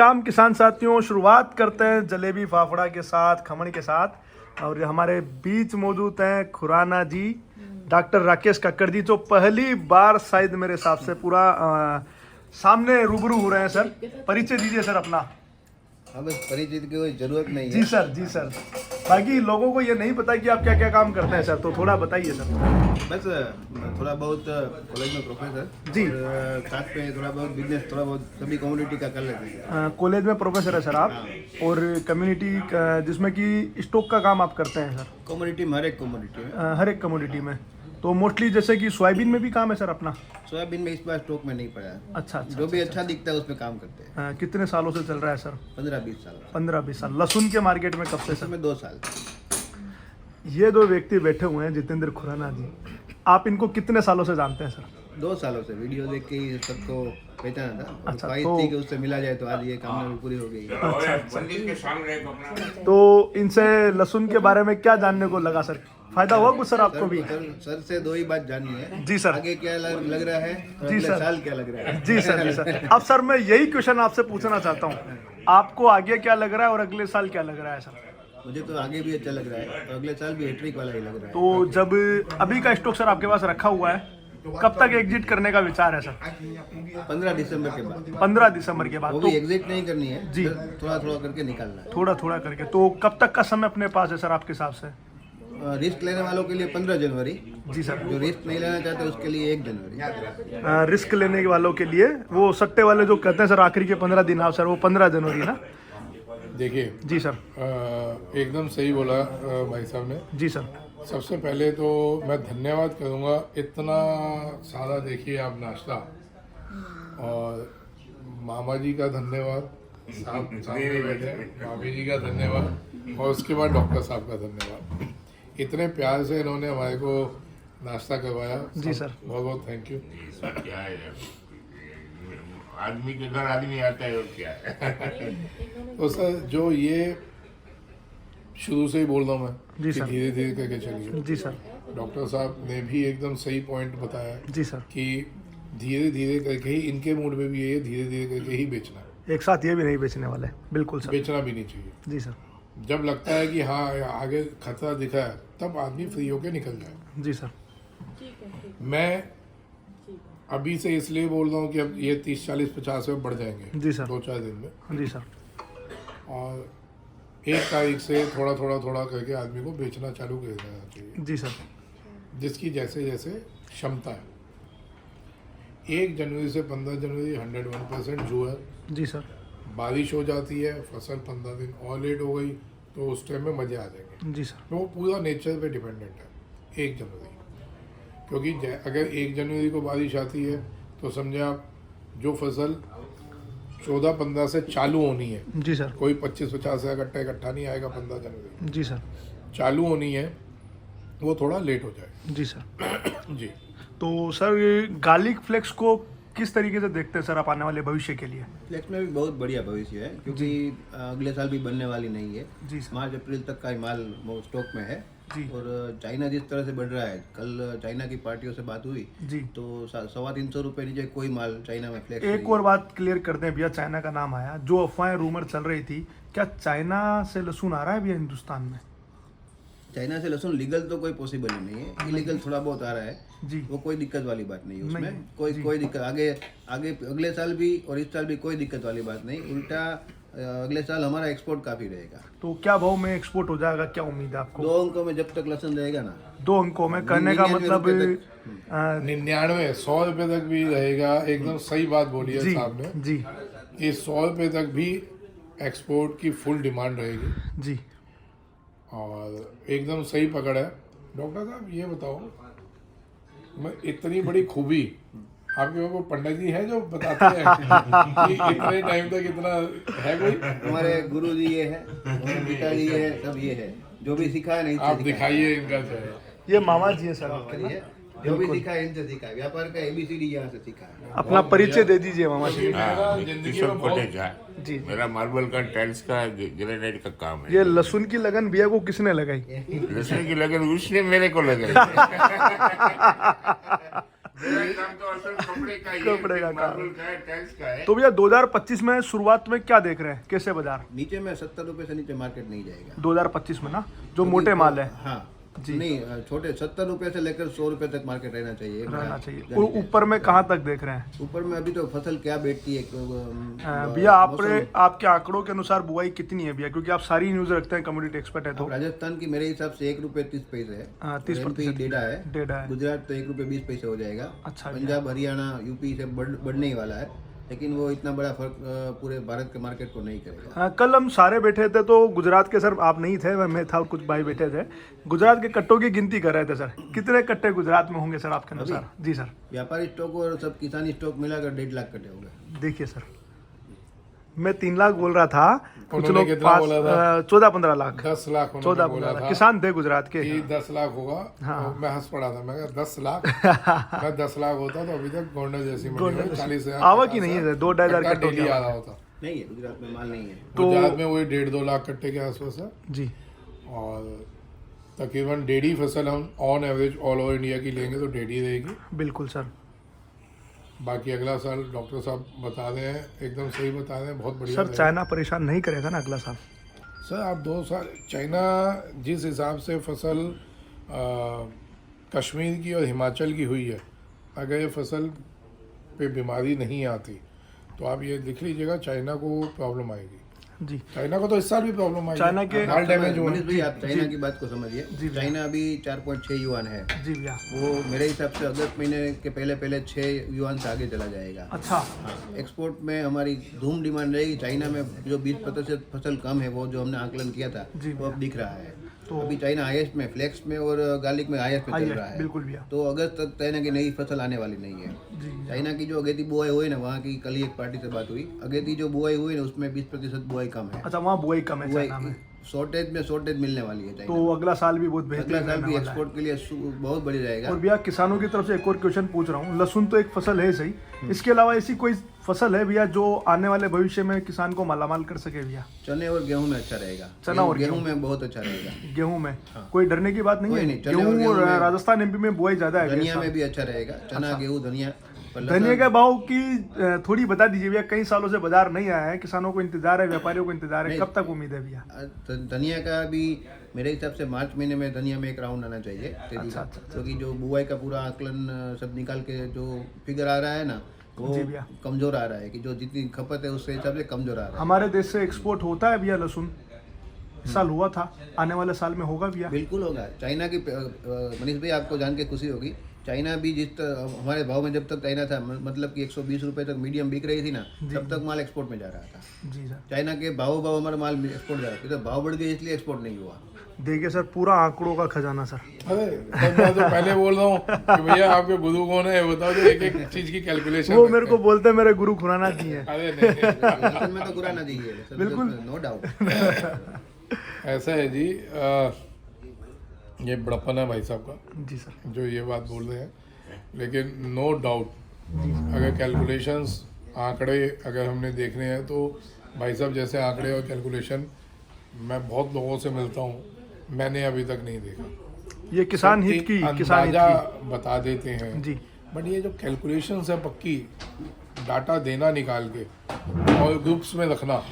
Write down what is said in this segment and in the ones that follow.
शाम किसान साथियों, शुरुआत करते हैं जलेबी फाफड़ा के साथ, खमण के साथ। और हमारे बीच मौजूद हैं खुराना जी, डॉक्टर राकेश कक्कड़ जी, जो पहली बार शायद मेरे हिसाब से पूरा सामने रूबरू हो रहे हैं। सर परिचय दीजिए सर अपना। हाँ, बस परिचय की कोई जरूरत नहीं है। जी सर, जी सर। बाकी लोगों को ये नहीं पता कि आप क्या क्या काम करते हैं सर, तो थोड़ा बताइए सर। बस थोड़ा बहुत कॉलेज में प्रोफेसर जी। और साथ में थोड़ा बहुत बिजनेस, थोड़ा बहुत सभी कम्युनिटी का कर लेते हैं। कॉलेज में प्रोफेसर है सर आप, और कम्युनिटी जिसमें कि स्टॉक का काम आप करते हैं सर। कम्युनिटी में, हर एक कम्युनिटी में। हर एक कम्युनिटी में। तो मोस्टली जैसे कि सोयाबीन में भी काम है सर अपना। सोयाबीन में इस बार स्टॉक में नहीं पड़ा है। अच्छा, जो भी अच्छा दिखता है उस पर काम करते हैं। कितने सालों से चल रहा है सर? 15-20 साल। 15-20 साल। लहसुन के मार्केट में कब से सर? में 2 साल। ये दो व्यक्ति बैठे हुए हैं, जितेंद्र खुराना जी, आप इनको कितने सालों से जानते हैं सर? 2 सालों से वीडियो देख के ही सबको पहचाना था। अच्छा, ख्वाहिश तो- थी कि उससे मिला जाए, तो आज ये कामना भी पूरी हो गई। तो इनसे लहसुन के बारे में क्या जानने को लगा सर? फायदा हुआ कुछ सर आपको भी? सर से 2 ही बात जाननी है। जी सर। आगे क्या लग रहा है, और जी अगले सर। साल क्या लग रहा है। जी सर, जी सर। अब सर मैं यही क्वेश्चन आपसे पूछना चाहता हूँ, आपको आगे क्या लग रहा है और अगले साल क्या लग रहा है सर? मुझे तो आगे भी अच्छा लग रहा है, तो अगले साल भी हैट्रिक वाला ही लग रहा है। तो जब अभी का स्टॉक सर आपके पास रखा हुआ है, कब तक एग्जिट करने का विचार है सर? 15 दिसंबर के बाद। 15 दिसंबर के बाद। वो तो भी एग्जिट नहीं करनी है जी। थोड़ा थोड़ा करके निकालना है। थोड़ा थोड़ा करके। तो कब तक का समय अपने पास है सर आपके हिसाब से? रिस्क लेने वालों के लिए 15 जनवरी। जी सर। जो रिस्क नहीं लेना चाहते उसके लिए 1 जनवरी। रिस्क लेने वालों के लिए, वो सट्टे वाले जो कहते हैं सर आखिरी के 15 दिन, आप सर वो 15 जनवरी ना? देखिए जी सर। एकदम सही बोला भाई साहब ने। जी सर। सबसे पहले तो मैं धन्यवाद करूँगा, इतना सारा देखिए आप नाश्ता, और मामा जी का धन्यवाद, सामने बैठे भाभी जी का धन्यवाद, और उसके बाद डॉक्टर साहब का धन्यवाद। इतने प्यार से इन्होंने हमारे को नाश्ता करवाया। जी सर। बहुत बहुत थैंक यू। क्या है, आदमी के घर आदमी आता है और क्या है। तो सर जो ये शुरू से ही बोल रहा हूँ मैं जी कि सर। धीरे धीरे करके चलिए। जी सर। डॉक्टर साहब ने भी एकदम सही पॉइंट बताया जी सर। कि धीरे धीरे करके ही, इनके मूड में भी ये धीरे धीरे करके ही बेचना है। एक साथ ये भी नहीं बेचने वाले, बिल्कुल सर। बेचना भी नहीं चाहिए। जी सर। जब लगता है कि हाँ आगे खतरा दिखा है, तब आदमी फ्री होके निकल जाए। जी सर। मैं अभी से इसलिए बोल रहा हूँ कि अब ये 30, 40, 50 में बढ़ जाएंगे जी सर। 2-4 दिन में। जी सर। और 1 तारीख से थोड़ा थोड़ा थोड़ा करके आदमी को बेचना चालू कर देना चाहिए, जी सर। जिसकी जैसे जैसे क्षमता है। 1 जनवरी से 15 जनवरी 101% जो है, जी सर। बारिश हो जाती है, फसल 15 दिन और लेट हो गई, तो उस टाइम में मजे आ जाएंगे। जी सर। वो पूरा नेचर पे डिपेंडेंट है 1 जनवरी। क्योंकि अगर 1 जनवरी को बारिश आती है तो समझे आप, जो फसल 14-15 से चालू होनी है, जी सर। कोई 25-50 का कट्टा इकट्ठा नहीं आएगा 15 जनवरी, जी सर। चालू होनी है, वो थोड़ा लेट हो जाए। जी सर। जी। तो सर गार्लिक फ्लेक्स को किस तरीके से देखते हैं सर आप आने वाले भविष्य के लिए? फ्लेक्स में भी बहुत बढ़िया भविष्य है, क्योंकि अगले साल भी बनने वाली नहीं है। जी सर। मार्च अप्रैल तक का ही माल स्टॉक में है। जी। और चाइना जिस तरह से बढ़ रहा है, कल चाइना की पार्टियों से बात हुई जी। तो 350 रुपये नीचे कोई माल चाइना में फ्लेक्स एक और बात क्लियर कर दें भैया, चाइना का नाम आया, जो अफवाहें रूमर चल रही थी, क्या चाइना से लहसुन आ रहा है भैया हिंदुस्तान में? चाइना से लहसुन लीगल तो कोई पॉसिबल ही नहीं है, इलीगल थोड़ा बहुत आ रहा है। जी। वो कोई दिक्कत वाली बात नहीं है उसमें। नहीं, कोई दिक्कत आगे आगे अगले साल भी और इस साल भी कोई दिक्कत वाली बात नहीं। उल्टा अगले साल हमारा एक्सपोर्ट काफी रहेगा। तो क्या भाव में एक्सपोर्ट हो जाएगा, क्या उम्मीद है आपको? 2 अंकों में जब तक लहसुन रहेगा ना, 2 अंकों में करने का 99 मतलब रुपए 99, 100 रुपये तक भी रहेगा। एकदम सही बात बोली है जी साहब ने जी कि 100 रुपये तक भी एक्सपोर्ट की फुल डिमांड रहेगी, जी। और एकदम सही पकड़ है। डॉक्टर साहब ये बताओ, मैं इतनी बड़ी खूबी आपके को पंडित जी है जो बताते हैं कि इतने टाइम तक इतना है कोई? हमारे गुरु जी ये है, हमारे पिताजी ये है, सब ये है। जो भी सीखा है नहीं आप दिखाइए इनका चेहरा। ये मामा जी है सर आपके ना? जो भी सीखा है इनसे सीखा है। व्यापार का ABCD यहाँ से सीखा है। अपना परिचय दे दीजिए मामा जी। मेरा जिंदगी किशन में बहुत कोटेच है। जी। मेरा मार्बल का, टाइल्स का, ग्रेनाइट का काम है। ये लहसुन की लगन भैया को किसने लगाई? लहसुन की लगन उसने मेरे को लगाई। मेरा काम तो असल कपड़े का ही है, कपड़े का काम। मार्बल का है, टाइल्स का है। तो भैया 2025 में शुरुआत में क्या देख रहे हैं, कैसे बाजार नीचे में 70 रुपए से नीचे मार्केट नहीं जाएगा 2025 में ना, जो मोटे माल है हाँ जी। नहीं छोटे 70 रुपए से लेकर 100 रुपए तक मार्केट रहना चाहिए रहना चाहिए। ऊपर में कहाँ तक देख रहे हैं ऊपर में अभी तो फसल क्या बैठती है भैया? आपके आंकड़ों के अनुसार बुआई कितनी है भैया, क्योंकि आप सारी न्यूज रखते हैं, कम्युनिटी एक्सपर्ट है तो। राजस्थान की मेरे हिसाब से 1 रुपए 30 पैसे है, हाँ, 30% डेटा डेटा है। है। गुजरात तो 1 रुपए 20 पैसे हो जाएगा। अच्छा पंजाब हरियाणा यूपी से बढ़ने ही वाला है, लेकिन वो इतना बड़ा फर्क पूरे भारत के मार्केट को नहीं करेगा। कल हम सारे बैठे थे तो गुजरात के, सर आप नहीं थे, मैं था और कुछ भाई बैठे थे, गुजरात के कट्टों की गिनती कर रहे थे सर। कितने कट्टे गुजरात में होंगे सर आपके अनुसार? जी सर। व्यापारी स्टॉक और सब किसानी स्टॉक मिलाकर 1.5 लाख कट्टे हो गए। देखिए सर, मैं 3 लाख बोल रहा था, कुछ उन्होंने लोग कितना बोला था? 14-15 लाख 10 लाख उन्होंने 14-15 बोला लाख था किसान थे गुजरात के। कि 10 लाख होगा। हाँ। तो मैं हंस पड़ा था, मैं कहा 10 लाख मैं 10 लाख होता तो अभी तक गोंडा जैसी मंडी में 40,000 आवक ही नहीं है सर, 2-2.5 कट्टा कट्टों की डेली आ आवक। रहा होता। नहीं है गुजरात में माल नहीं है। गुजरात में वही 1.5-2 लाख कट्टे के आसपास है, जी और तकरीबन 1.5 फसल हम on average all over India की लेंगे तो 1.5 रहेगी। बिल्कुल सर। बाकी अगला साल डॉक्टर साहब बता रहे हैं, एकदम सही बता रहे हैं, बहुत बढ़िया सर रहेगा। चाइना परेशान नहीं करेगा ना अगला साल? सर आप 2 साल चाइना जिस हिसाब से फसल कश्मीर की और हिमाचल की हुई है, अगर ये फसल पे बीमारी नहीं आती तो आप ये देख लीजिएगा चाइना को प्रॉब्लम आएगी। जी। चाइना को तो इस साल भी प्रॉब्लम आएगी। चाइना के- माल डैमेज हुआ। मनीष भाई आप चाइना की बात को समझिए। जी। चाइना अभी 4.6 युआन है। जी भैया। वो मेरे हिसाब से अगस्त महीने के पहले 6 युआन से आगे चला जाएगा। अच्छा। हाँ, एक्सपोर्ट में हमारी धूम डिमांड रहेगी। चाइना में जो 20% फसल कम है, वो जो हमने आकलन किया था जी वो अब दिख रहा है। तो अभी चाइना हाईएस्ट में, फ्लेक्स में और गार्लिक में हाईएस्ट में चल आइए, रहा है। बिल्कुल भैया। तो अगस्त तक चाइना की नई फसल आने वाली नहीं है। जी। चाइना की जो अगेती बुआई हुई ना, वहाँ की कल ही एक पार्टी से बात हुई, अगेती जो बुआई हुई ना उसमें 20% बुआई कम है। अच्छा, वहाँ बुआई कम है चाइना में, शॉर्टेज मिलने वाली है चाइना। तो अगला साल भी बहुत अगला बेहतरीन साल रहने भी वाला है। एक्सपोर्ट के लिए बहुत बढ़ी रहेगा। और भैया किसानों की तरफ से एक और क्वेश्चन पूछ रहा हूँ, लहसुन तो एक फसल है सही, इसके अलावा ऐसी कोई फसल है भैया जो आने वाले भविष्य में किसान को मालामाल कर सके भैया? चने और गेहूं में अच्छा रहेगा। चना और गेहूं में बहुत अच्छा रहेगा। गेहूं में कोई डरने की बात नहीं कोई है? नहीं, चने और गेहूं गेहूं में- राजस्थान एमपी में बुआई ज्यादा है भैया धनिया इस साल। में भी अच्छा रहेगा। चना गेहूं धनिया पर धनिया के भाव की थोड़ी बता दीजिए भैया, कई सालों से बाजार नहीं आया है, किसानों को इंतजार है, व्यापारियों को इंतजार है, कब तक उम्मीद है भैया? धनिया का भी मेरे हिसाब से मार्च महीने में धनिया में एक राउंड आना चाहिए तेजी का, क्योंकि जो बुआई का पूरा आकलन सब निकाल के जो फिगर आ रहा है ना, वो जी भैया। कमजोर आ रहा है कि जो जितनी खपत है उससे हिसाब से कमजोर आ रहा है। हमारे देश से एक्सपोर्ट होता है भैया लहसुन? इस साल हुआ था, आने वाले साल में होगा भैया? बिल्कुल होगा। चाइना की मनीष भाई आपको जान के खुशी होगी, चाइना भी हमारे भाव में जब तक चाइना था, मतलब कि 120 रुपए तक मीडियम बिक रही थी ना, तब तक माल एक्सपोर्ट में जा रहा था। जी सर। चाइना के भाव हमारा माल एक्सपोर्ट जा रहा था, तो भाव बढ़ गए इसलिए एक्सपोर्ट नहीं हुआ। देखिए सर, पूरा आंकड़ों का खजाना सर। अरे तब मैं तो पहले बोल रहा हूँ कि भैया आपके गुरु कौन है, बताओ जो एक एक चीज की कैलकुलेशन। वो मेरे को बोलते हैं मेरे गुरु खुराना जी हैं। अरे नहीं, असल में तो खुराना जी है, बिल्कुल। No doubt. ऐसा है जी, ये बड़प्पन है भाई साहब का जी सर। जो ये बात बोल रहे हैं, लेकिन नो डाउट अगर कैलकुलेशंस आंकड़े अगर हमने देखने हैं तो भाई साहब जैसे आंकड़े और कैलकुलेशन मैं बहुत लोगों से मिलता हूँ, मैंने अभी तक नहीं देखा। ये किसान हित की, किसान हित अंदाजा की। बता देते हैं जी। बट ये जो कैलकुलेशंस है पक्की डाटा देना निकाल के और ग्रुप्स में रखना,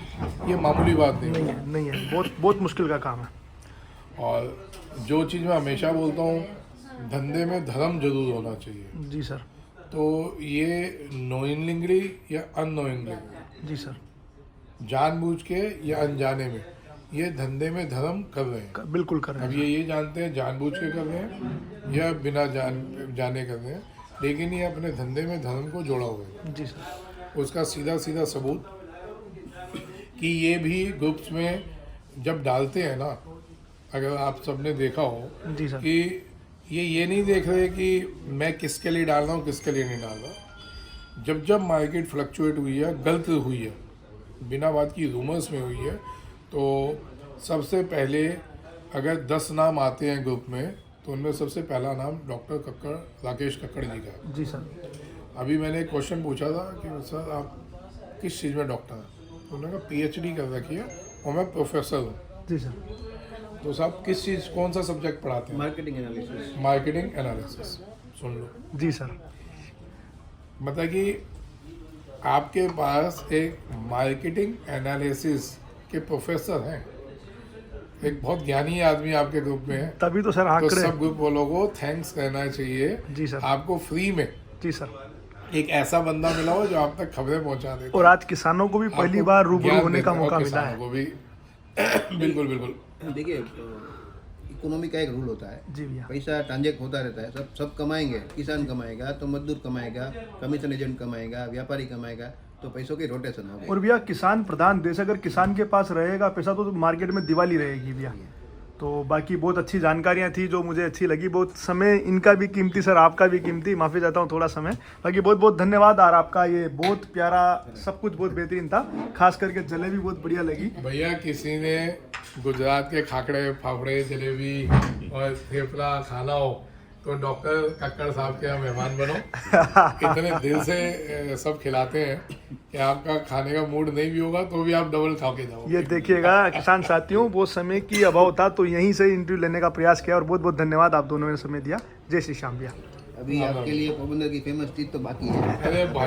ये मामूली बात नहीं है। नहीं है, बहुत बहुत मुश्किल का काम है। और जो चीज़ मैं हमेशा बोलता हूँ, धंधे में धर्म जरूर होना चाहिए। जी सर। तो ये नोइंगली या अननोइंगली, जी सर। जानबूझ के या अनजाने में, ये धंधे में धर्म कर रहे हैं। बिल्कुल कर रहे अब हैं। ये जानते हैं जानबूझ के कर रहे हैं या बिना जाने कर रहे हैं, लेकिन ये अपने धंधे में धर्म को जोड़ा हुआ है। जी सर। उसका सीधा सीधा सबूत कि ये भी ग्रुप्स में जब डालते हैं ना, अगर आप सबने देखा हो जी सर। कि ये नहीं देख रहे कि मैं किसके लिए डाल रहा हूँ किसके लिए नहीं डाल रहा। जब जब मार्केट फ्लक्चुएट हुई है, गलत हुई है, बिना बात की रूमर्स में हुई है, तो सबसे पहले अगर 10 नाम आते हैं ग्रुप में तो उनमें सबसे पहला नाम डॉक्टर कक्कड़, राकेश कक्कड़ जी का है। जी सर। अभी मैंने एक क्वेश्चन पूछा था कि सर आप किस चीज़ में डॉक्टर हैं, तो उन्होंने कहा PhD कर रखी है और मैं प्रोफेसर हूँ। जी सर। तो साहब किस चीज़, कौन सा सब्जेक्ट पढ़ाते हैं? Marketing analysis. Marketing analysis. सुन लो। जी सर। मतलब कि आपके पास एक मार्केटिंग एनालिसिस के प्रोफेसर हैं, एक बहुत ज्ञानी आदमी आपके ग्रुप में है। तभी तो सर तो आंकड़े। सब ग्रुप वालों को थैंक्स कहना चाहिए। जी सर। आपको फ्री में जी सर। एक ऐसा बंदा मिला हो जो आप तक खबरें पहुंचा दे। और आज किसानों को भी पहली बार रूबरू होने का मौका मिला है। को भी बिल्कुल बिल्कुल। देखिए इकोनॉमी का एक रूल होता है, जी भैया। पैसा ट्रांजेक्ट होता रहता है, सब कमाएंगे, किसान कमाएगा तो मजदूर कमाएगा, कमीशन एजेंट कमाएगा, व्यापारी कमाएगा, तो पैसों की रोटेशन होगी। और भैया किसान प्रधान देश, अगर किसान के पास रहेगा पैसा तो मार्केट में दिवाली रहेगी भैया। तो बाकी बहुत अच्छी जानकारियां थी जो मुझे अच्छी लगी। बहुत समय इनका भी कीमती सर, आपका भी कीमती, माफ़ी चाहता हूँ थोड़ा समय। बाकी बहुत बहुत धन्यवाद। और आपका ये बहुत प्यारा, सब कुछ बहुत बेहतरीन था, खास करके जलेबी बहुत बढ़िया लगी। भैया किसी ने गुजरात के खाकड़े फाफड़े जलेबी और थेपला खाना हो तो डॉक्टर कक्कड़ साहब के यहाँ मेहमान बनो। इतने दिल से सब खिलाते हैं कि आपका खाने का मूड नहीं भी होगा तो भी आप डबल खा के जाओ। ये देखिएगा किसान साथियों, बहुत समय की अभाव था तो यहीं से इंटरव्यू लेने का प्रयास किया। और बहुत बहुत धन्यवाद, आप दोनों ने समय दिया। जय श्री श्याम भैया। अभी आपके लिए पोरबंदर की फेमस चीज तो बाकी है। अरे भाई